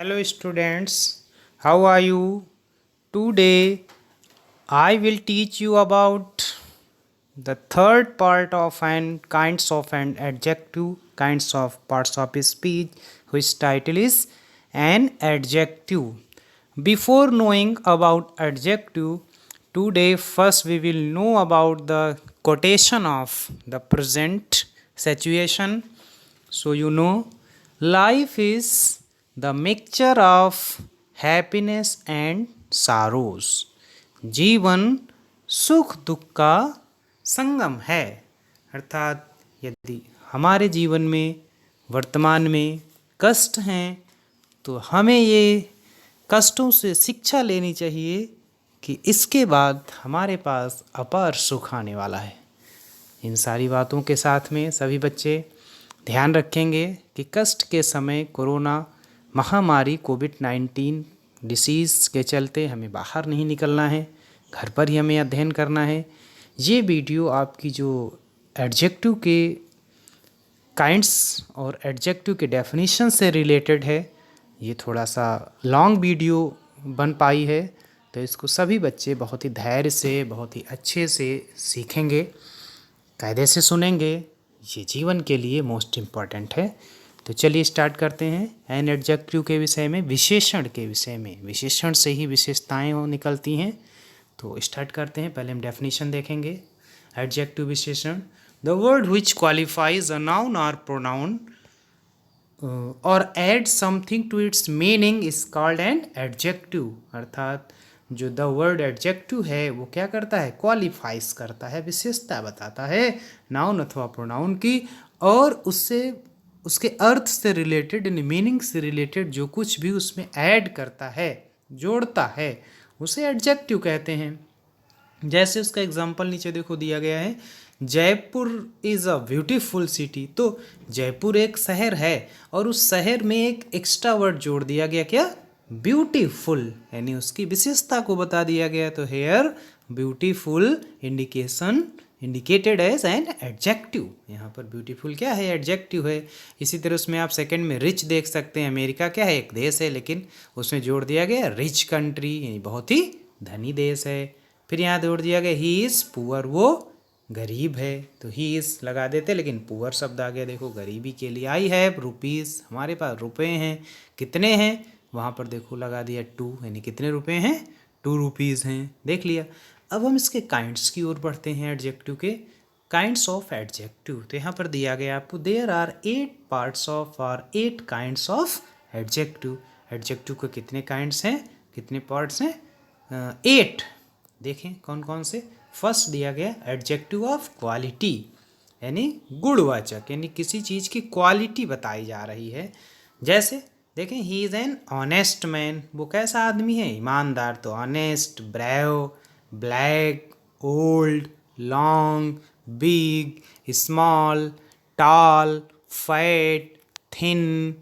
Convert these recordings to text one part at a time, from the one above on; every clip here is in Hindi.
Hello students, how are you? Today I will teach you about the third part of an kinds of an adjective, kinds of parts of speech, whose title is an adjective. Before knowing about adjective, today first we will know about the quotation of the present situation. So you know, life is the mixture of happiness and sorrows. जीवन सुख दुख का संगम है। अर्थात यदि हमारे जीवन में वर्तमान में कष्ट हैं तो हमें ये कष्टों से शिक्षा लेनी चाहिए कि इसके बाद हमारे पास अपार सुख आने वाला है। इन सारी बातों के साथ में सभी बच्चे ध्यान रखेंगे कि कष्ट के समय कोरोना महामारी कोविड-19 डिसीज़ के चलते हमें बाहर नहीं निकलना है, घर पर ही हमें अध्ययन करना है। ये वीडियो आपकी जो एडजेक्टिव के काइंड्स और एडजेक्टिव के डेफिनेशन से रिलेटेड है। ये थोड़ा सा लॉन्ग वीडियो बन पाई है, तो इसको सभी बच्चे बहुत ही धैर्य से, बहुत ही अच्छे से सीखेंगे, कायदे से सुनेंगे। ये जीवन के लिए मोस्ट इम्पॉर्टेंट है। तो चलिए स्टार्ट करते हैं एन एडजेक्टिव के विषय में, विशेषण के विषय में। विशेषण से ही विशेषताएं निकलती हैं। तो स्टार्ट करते हैं। पहले हम डेफिनेशन देखेंगे। एडजेक्टिव विशेषण, the word which qualifies a noun और प्रोनाउन और add something to its meaning is called an adjective. अर्थात जो द वर्ड एडजेक्टिव है वो क्या करता है, क्वालिफाइज करता है, विशेषता बताता है नाउन अथवा प्रोनाउन की, और उससे उसके अर्थ से रिलेटेड, मीनिंग से रिलेटेड जो कुछ भी उसमें ऐड करता है, जोड़ता है, उसे एडजेक्टिव कहते हैं। जैसे उसका एग्जांपल नीचे देखो दिया गया है, Jaipur is a beautiful city. तो जयपुर एक शहर है और उस शहर में एक एक्स्ट्रा वर्ड जोड़ दिया गया, क्या, ब्यूटीफुल, यानी उसकी विशेषता को बता दिया गया। तो here beautiful indicated as an adjective. यहाँ पर ब्यूटीफुल क्या है, एडजेक्टिव है। इसी तरह उसमें आप सेकंड में रिच देख सकते हैं। अमेरिका क्या है, एक देश है, लेकिन उसमें जोड़ दिया गया रिच कंट्री, यानी बहुत ही धनी देश है। फिर यहाँ जोड़ दिया गया ही इज़ पुअर, वो गरीब है, तो ही इज़ लगा देते, लेकिन पुअर शब्द आ गया। देखो गरीबी के लिए आई हैव रुपीज़, हमारे पास रुपए हैं, कितने हैं, वहाँ पर देखो लगा दिया 2, यानी कितने रुपए हैं, 2 रुपीज़ हैं, देख लिया। अब हम इसके काइंड्स की ओर बढ़ते हैं, एडजेक्टिव के काइंड्स ऑफ एडजेक्टिव। तो यहाँ पर दिया गया आपको, देयर आर 8 पार्ट्स ऑफ और 8 काइंड्स ऑफ एडजेक्टिव। एडजेक्टिव के कितने काइंड्स हैं, कितने पार्ट्स हैं, 8। देखें कौन कौन से। फर्स्ट दिया गया एडजेक्टिव ऑफ क्वालिटी, यानी गुणवाचक, यानी किसी चीज़ की क्वालिटी बताई जा रही है। जैसे देखें, he is an honest man, वो कैसा आदमी है, ईमानदार। तो honest, brave, black, old, long, big, small, tall, fat, thin,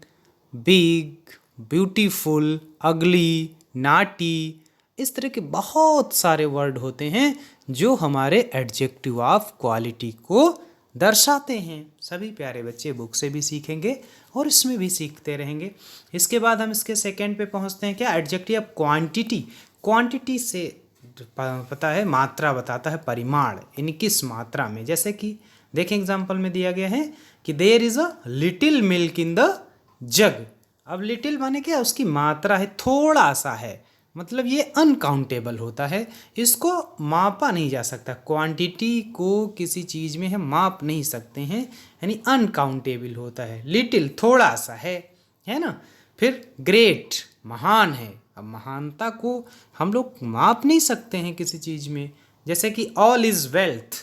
big, beautiful, ugly, नाटी। इस तरह के बहुत सारे वर्ड होते हैं जो हमारे एडजेक्टिव ऑफ क्वालिटी को दर्शाते हैं। सभी प्यारे बच्चे बुक से भी सीखेंगे और इसमें भी सीखते रहेंगे। इसके बाद हम इसके सेकंड पे पहुंचते हैं, क्या, एडजेक्टिव ऑफ क्वांटिटी। क्वांटिटी से पता है मात्रा बताता है, परिमाण, यानी किस मात्रा में। जैसे कि देखें एग्जांपल में दिया गया है कि there is a little milk in the jug. अब लिटिल माने क्या, उसकी मात्रा है, थोड़ा सा है, मतलब ये अनकाउंटेबल होता है, इसको मापा नहीं जा सकता। क्वांटिटी को किसी चीज़ में हम माप नहीं सकते हैं, यानी अनकाउंटेबल होता है। लिटिल थोड़ा सा है ना। फिर ग्रेट, महान है। अब महानता को हम लोग माप नहीं सकते हैं किसी चीज़ में। जैसे कि ऑल इज़ वेल्थ,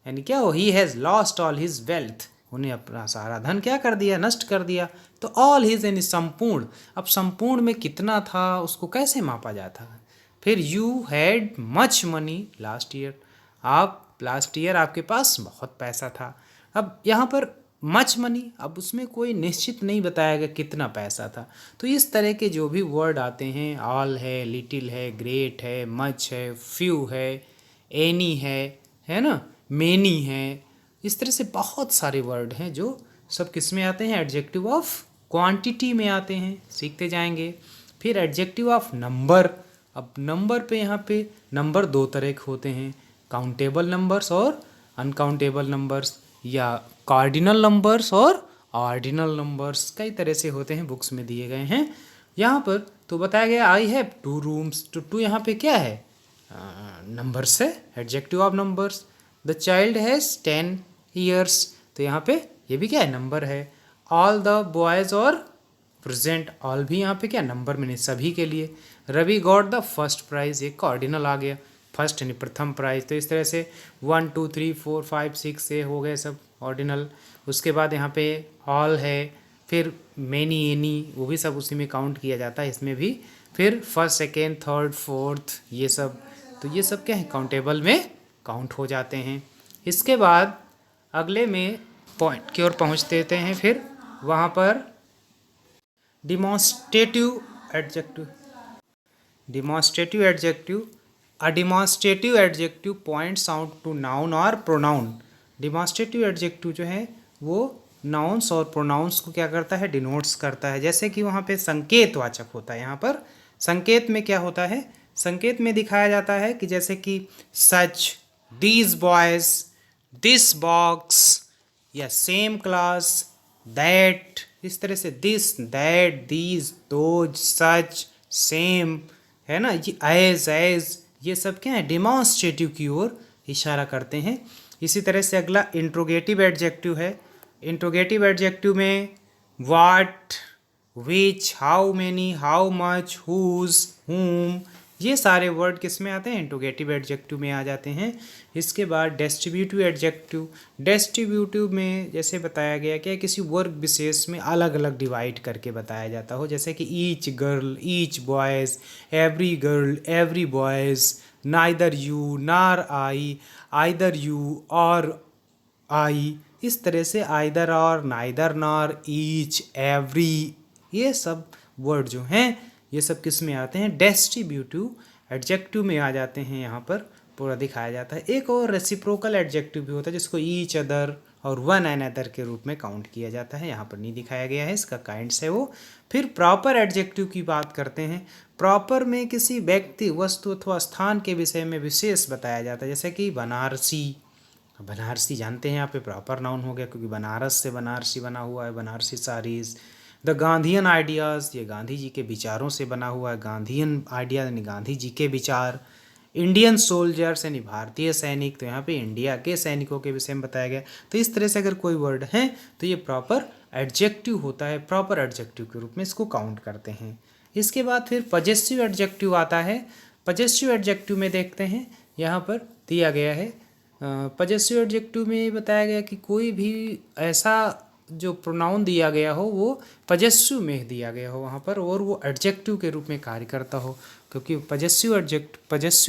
यानी क्या हो, he has lost all his wealth, उन्हें अपना सारा धन क्या कर दिया, नष्ट कर दिया। तो ऑल हिज यानी संपूर्ण। अब संपूर्ण में कितना था, उसको कैसे मापा जाता है। फिर you had much money last year, आप लास्ट ईयर आपके पास बहुत पैसा था। अब यहाँ पर मच मनी, अब उसमें कोई निश्चित नहीं बताया गया कितना पैसा था। तो इस तरह के जो भी वर्ड आते हैं, ऑल है, लिटिल है, ग्रेट है, मच है, फ्यू है, एनी है ना, मेनी है, इस तरह से बहुत सारे वर्ड हैं जो सब किस में आते हैं, एडजेक्टिव ऑफ क्वांटिटी में आते हैं, सीखते जाएंगे। फिर एडजेक्टिव ऑफ नंबर। अब नंबर पे यहाँ पे नंबर दो तरह के होते हैं, काउंटेबल नंबर्स और अनकाउंटेबल नंबर्स, या कार्डिनल नंबर्स और ऑर्डिनल नंबर्स, कई तरह से होते हैं, बुक्स में दिए गए हैं। यहाँ पर तो बताया गया आई हैव 2 रूम्स, तो 2 यहाँ पे क्या है, नंबर्स है, adjective of numbers. The child has 10 years, तो यहाँ पे ये भी क्या है, नंबर है। ऑल द बॉयज़ और प्रेजेंट, ऑल भी यहाँ पे क्या नंबर में नहीं, सभी के लिए। Ravi got the first prize, एक ऑर्डिनल आ गया, फर्स्ट यानी प्रथम प्राइज़। तो इस तरह से 1 2 3 4 5 6 ये हो गए सब ऑर्डिनल। उसके बाद यहाँ पे ऑल है, फिर मैनी एनी, वो भी सब उसी में काउंट किया जाता है, इसमें भी। फिर फर्स्ट सेकेंड थर्ड फोर्थ, ये सब, तो ये सब क्या है, काउंटेबल में काउंट हो जाते हैं। इसके बाद अगले में पॉइंट की ओर पहुँच देते हैं, फिर वहाँ पर demonstrative adjective. Demonstrative adjective, a demonstrative adjective points out to noun और प्रोनाउन। डिमॉन्स्ट्रेटिव एडजेक्टिव जो है वो नाउन्स और प्रोनाउंस को क्या करता है, डिनोट्स करता है। जैसे कि वहाँ पे संकेतवाचक होता है, यहाँ पर संकेत में क्या होता है, संकेत में दिखाया जाता है कि जैसे कि सच, दीज बॉयज, दिस बॉक्स, या सेम क्लास, दैट, इस तरह से this, that, these, those, such, same, है ना, ये एज, ये सब क्या है, डिमॉन्स्ट्रेटिव की ओर इशारा करते हैं। इसी तरह से अगला इंट्रोगेटिव एडजेक्टिव है। इंट्रोगेटिव एडजेक्टिव में what, which, how many, how much, whose, whom, ये सारे वर्ड किस में आते हैं, इंट्रोगेटिव एडजेक्टिव में आ जाते हैं। इसके बाद डिस्ट्रीब्यूटिव एडजेक्टिव। डिस्ट्रीब्यूटिव में जैसे बताया गया कि किसी वर्ग विशेष में अलग अलग डिवाइड करके बताया जाता हो, जैसे कि each girl, each boys, every girl, every boys, neither you नार आई, आइदर यू और आई, इस तरह से आइदर और, नाइदर नॉर, ईच, एवरी, ये सब वर्ड जो हैं ये सब किस में आते हैं, डिस्ट्रीब्यूटिव एडजेक्टिव में आ जाते हैं। यहाँ पर पूरा दिखाया जाता है। एक और रेसिप्रोकल एडजेक्टिव भी होता है जिसको ईच अदर और वन एन अदर के रूप में काउंट किया जाता है, यहाँ पर नहीं दिखाया गया है, इसका काइंड्स है वो। फिर प्रॉपर एडजेक्टिव की बात करते हैं। प्रॉपर में किसी व्यक्ति, वस्तु अथवा स्थान के विषय में विशेष बताया जाता है, जैसे कि बनारसी। बनारसी जानते हैं यहाँ पे प्रॉपर नाउन हो गया, क्योंकि बनारस से बनारसी बना हुआ है, Banarasi saris. The Gandhian ideas, ये गांधी जी के विचारों से बना हुआ है, गांधीयन आइडिया यानी गांधी जी के विचार। इंडियन सोल्जर्स यानी भारतीय सैनिक, तो यहाँ पे इंडिया के सैनिकों के विषय में बताया गया। तो इस तरह से अगर कोई वर्ड है तो ये प्रॉपर एडजेक्टिव होता है, प्रॉपर एडजेक्टिव के रूप में इसको काउंट करते हैं। इसके बाद फिर पजेसिव एडजेक्टिव आता है। पजेसिव एडजेक्टिव में देखते हैं, यहाँ पर दिया गया है, पजेसिव एडजेक्टिव में बताया गया कि कोई भी ऐसा जो प्रोनाउन दिया गया हो वो पजेसिव में दिया गया हो वहाँ पर, और वो एडजेक्टिव के रूप में कार्य करता हो। क्योंकि पजेसिव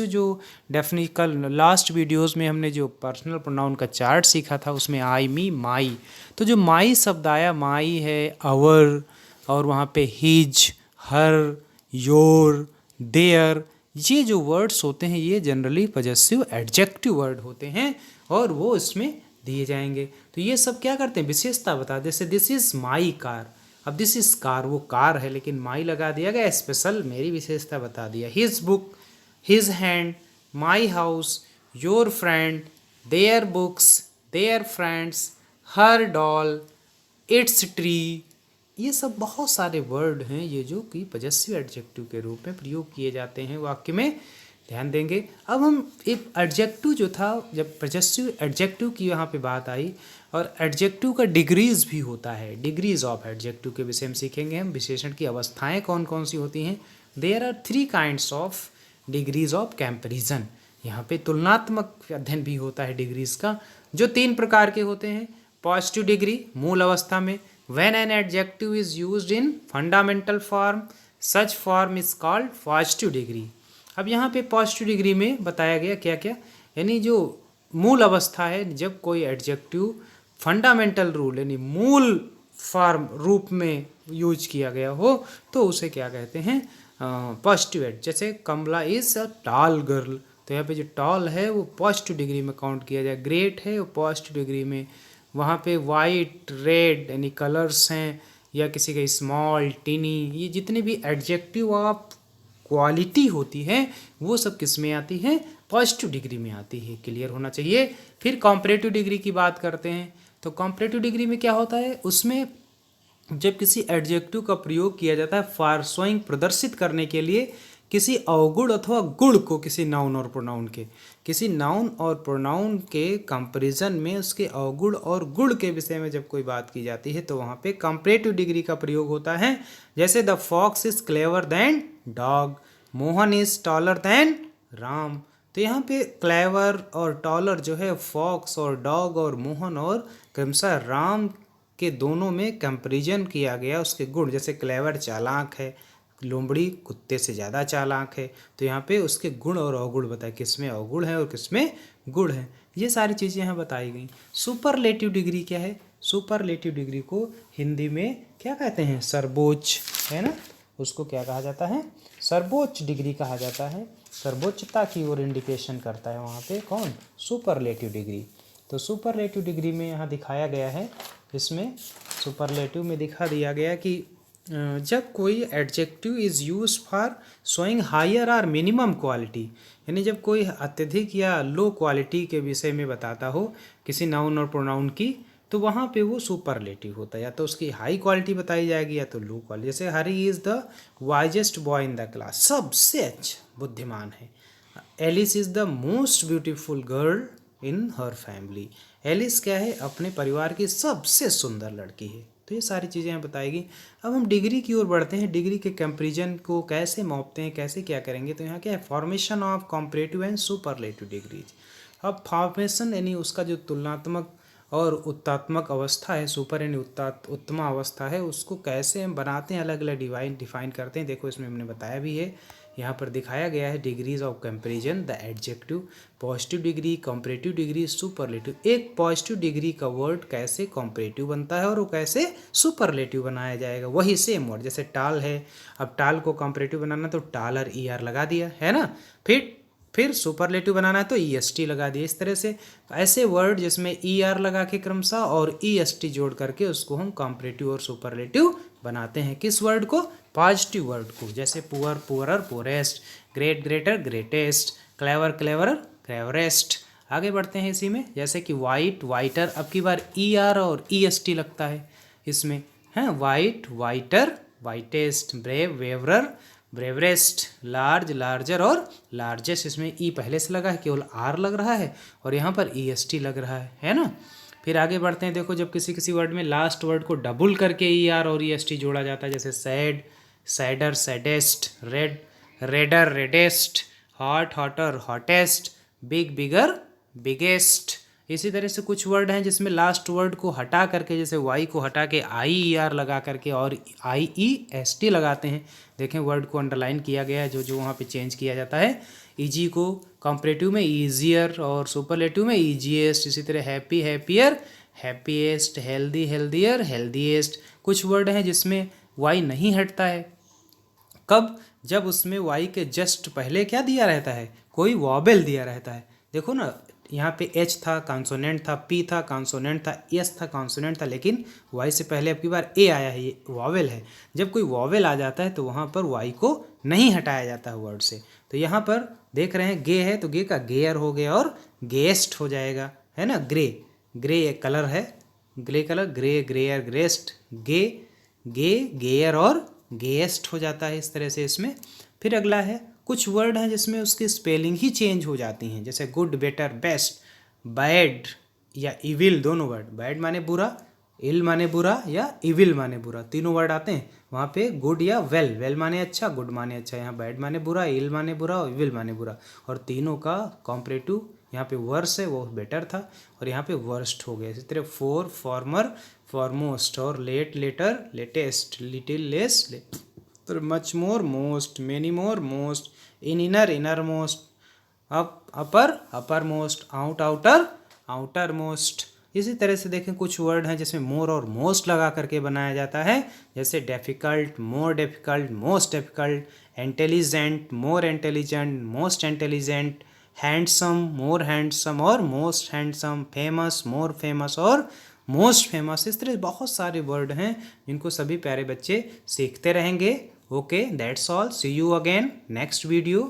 जो डेफिनेशन कल लास्ट वीडियोस में हमने जो पर्सनल प्रोनाउन का चार्ट सीखा था उसमें आई, मी, माई, तो जो माई शब्द आया, माई है, अवर, और वहाँ पे हिज, हर, योर, देयर, ये जो वर्ड्स होते हैं ये जनरली पजेसिव एडजेक्टिव वर्ड होते हैं और वो इसमें दिए जाएंगे। तो ये सब क्या करते हैं, विशेषता बता, जैसे दिस इज़ माई कार। अब दिस इज़ कार, वो कार है लेकिन माई लगा दिया गया, स्पेशल मेरी विशेषता बता दिया। His book, his hand, my house, your friend, their books, their friends, her doll, it's tree, ये सब बहुत सारे वर्ड हैं ये जो कि पजेसिव एडजेक्टिव के रूप में प्रयोग किए जाते हैं वाक्य में, ध्यान देंगे। अब हम एक एडजेक्टिव जो था, जब पजेसिव एडजेक्टिव की यहाँ पे बात आई, और एडजेक्टिव का डिग्रीज भी होता है, डिग्रीज ऑफ एडजेक्टिव के विषय में सीखेंगे हम, विशेषण की अवस्थाएं कौन कौन सी होती हैं। There are 3 kinds of degrees of comparison, यहाँ पे तुलनात्मक अध्ययन भी होता है डिग्रीज का, जो 3 प्रकार के होते हैं। पॉजिटिव डिग्री मूल अवस्था में, when an adjective is used in fundamental form, such form is called positive degree। अब यहाँ पे पॉजिटिव डिग्री में बताया गया क्या क्या, यानी जो मूल अवस्था है, जब कोई एडजेक्टिव फंडामेंटल रूल यानी मूल फॉर्म रूप में यूज किया गया हो तो उसे क्या कहते हैं, पॉजिटिव एड। जैसे कमला इज़ अ टॉल गर्ल, तो यहाँ पे जो टॉल है वो पॉजिटिव डिग्री में काउंट किया जाए। ग्रेट है वो पॉजिटिव डिग्री में। वहाँ पे वाइट, रेड यानी कलर्स हैं, या किसी का स्मॉल, टिनी, ये जितने भी एडजेक्टिव ऑफ क्वालिटी होती है वो सब किस में आती है, पॉजिटिव डिग्री में आती है। क्लियर होना चाहिए। फिर कॉम्परेटिव डिग्री की बात करते हैं। तो कॉम्परेटिव डिग्री में क्या होता है, उसमें जब किसी एडजेक्टिव का प्रयोग किया जाता है फॉर शोइंग, प्रदर्शित करने के लिए किसी अवगुण अथवा गुण को, किसी नाउन और प्रोनाउन के, किसी नाउन और प्रोनाउन के कंपैरिजन में उसके अवगुण और गुण के विषय में जब कोई बात की जाती है तो वहाँ पे कंपैरेटिव डिग्री का प्रयोग होता है। जैसे the fox is clever than dog, Mohan is taller than Ram. तो यहाँ पे क्लेवर और टॉलर जो है फॉक्स और डॉग और मोहन और क्रमशः राम के दोनों में कंपैरिजन किया गया उसके गुण। जैसे क्लेवर चालाक है, लोमड़ी कुत्ते से ज़्यादा चालाक है, तो यहाँ पे उसके गुण और अवगुण बताए, किसमें अवगुण है और किसमें गुण है। ये सारी चीज़ें यहाँ बताई गई। सुपरलेटिव डिग्री क्या है, सुपरलेटिव डिग्री को हिंदी में क्या कहते हैं, सर्वोच्च, है ना, उसको क्या कहा जाता है, सर्वोच्च डिग्री कहा जाता है। सर्वोच्चता की ओर इंडिकेशन करता है वहाँ पे कौन, सुपरलेटिव डिग्री। तो सुपरलेटिव डिग्री में यहाँ दिखाया गया है, इसमें सुपरलेटिव में दिखा दिया गया कि जब कोई adjective is use for showing higher और मिनिमम क्वालिटी, यानी जब कोई अत्यधिक या लो क्वालिटी के विषय में बताता हो किसी नाउन और प्रोनाउन की, तो वहाँ पे वो सुपरलेटिव होता है, या तो उसकी हाई क्वालिटी बताई जाएगी या तो लो क्वालिटी। जैसे Harry is the wisest boy in the class, सबसे अच्छा बुद्धिमान है। Alice is the most beautiful girl in her family, Alice क्या है, अपने परिवार की सबसे सुंदर लड़की है। तो ये सारी चीज़ें यहाँ बताएगी। अब हम डिग्री की ओर बढ़ते हैं, डिग्री के कंपैरिजन को कैसे मापते हैं, कैसे क्या करेंगे। तो यहाँ क्या है, formation of comparative and superlative degrees. अब फॉर्मेशन यानी उसका जो तुलनात्मक और उत्तात्मक अवस्था है, सुपर यानी उत्तम अवस्था है, उसको कैसे हम बनाते हैं, अलग अलग डिफाइन करते हैं। देखो इसमें हमने बताया भी है, यहाँ पर दिखाया गया है degrees of comparison, the adjective, positive degree, comparative degree, superlative. एक पॉजिटिव डिग्री का वर्ड कैसे कंपैरेटिव बनता है और वो कैसे सुपरलेटिव बनाया जाएगा, वही सेम वर्ड। जैसे टाल है, अब टाल को कंपैरेटिव बनाना तो टालर ER लगा दिया है ना, फिर सुपरलेटिव बनाना है तो EST लगा दिया। इस तरह से ऐसे वर्ड जिसमें ER लगा के क्रमशः और EST जोड़ करके उसको हम कंपैरेटिव और सुपरलेटिव बनाते हैं। किस वर्ड को, पॉजिटिव वर्ड को। जैसे poor poorer, poorest, great greater, greatest, clever cleverer, cleverest. आगे बढ़ते हैं इसी में, जैसे कि वाइट, वाइटर, अब की बार ER और EST लगता है इसमें, है white, whiter, whitest, brave, braver, bravest, large, larger और लार्जेस्ट। इसमें ई पहले से लगा है, केवल R लग रहा है और यहाँ पर EST लग रहा है ना। फिर आगे बढ़ते हैं, देखो जब किसी किसी वर्ड में लास्ट वर्ड को डबल करके ER और EST जोड़ा जाता है, जैसे sad, sadder, saddest, red, redder, reddest, hot, hotter, hottest, big, bigger, biggest. इसी तरह से कुछ वर्ड हैं जिसमें लास्ट वर्ड को हटा करके, जैसे वाई को हटा के IER लगा करके और IEST लगाते हैं। देखें वर्ड को अंडरलाइन किया गया है, जो जो वहाँ पे चेंज किया जाता है। ईजी को कंपैरेटिव में ईजियर और सुपरलेटिव में ईजीएस्ट। इसी तरह happy, happier, happiest, healthy, healthier, healthiest. कुछ वर्ड हैं जिसमें वाई नहीं हटता है, कब, जब उसमें वाई के जस्ट पहले क्या दिया रहता है, कोई वॉवेल दिया रहता है। देखो ना, यहाँ पे H था कॉन्सोनेंट था, P था कॉन्सोनेंट था, S था कॉन्सोनेंट था, लेकिन Y से पहले अब की बार A आया है, ये वॉवेल है। जब कोई वॉवेल आ जाता है तो वहाँ पर Y को नहीं हटाया जाता है वर्ड से। तो यहाँ पर देख रहे हैं गे है तो गे का गेयर हो गया और गेस्ट हो जाएगा, है ना। ग्रे, ग्रे एक कलर है, grey colour, grey, greyer, greyest, gay, gay, gayer और गेस्ट हो जाता है इस तरह से इसमें। फिर अगला है, कुछ वर्ड हैं जिसमें उसकी स्पेलिंग ही चेंज हो जाती हैं, जैसे गुड, बेटर, बेस्ट, बैड या इविल, दोनों वर्ड, बैड माने बुरा, इल माने बुरा या इविल माने बुरा, तीनों वर्ड आते हैं वहाँ पे। गुड या वेल, वेल माने अच्छा, गुड माने अच्छा, यहाँ बैड माने बुरा, इल माने बुरा और इविल माने बुरा। और तीनों का कॉम्परेटिव यहाँ पे वर्स है, वो बेटर था, और यहाँ पे वर्स्ट हो गया। इसी तरह फॉर, फॉर्मर, फॉरमोस्ट, और late, later, latest, little, less, much more, most, many more, most, inner, innermost, up, upper, uppermost, out, outer, outermost. इसी तरह से देखें कुछ वर्ड हैं जिसमें मोर और मोस्ट लगा करके बनाया जाता है, जैसे difficult, more difficult, most difficult, intelligent, more intelligent, most intelligent, handsome, more handsome और most handsome, famous, more famous और मोस्ट फेमस, इस तरह बहुत सारे वर्ड हैं जिनको सभी प्यारे बच्चे सीखते रहेंगे। Okay, that's all, see you again next video.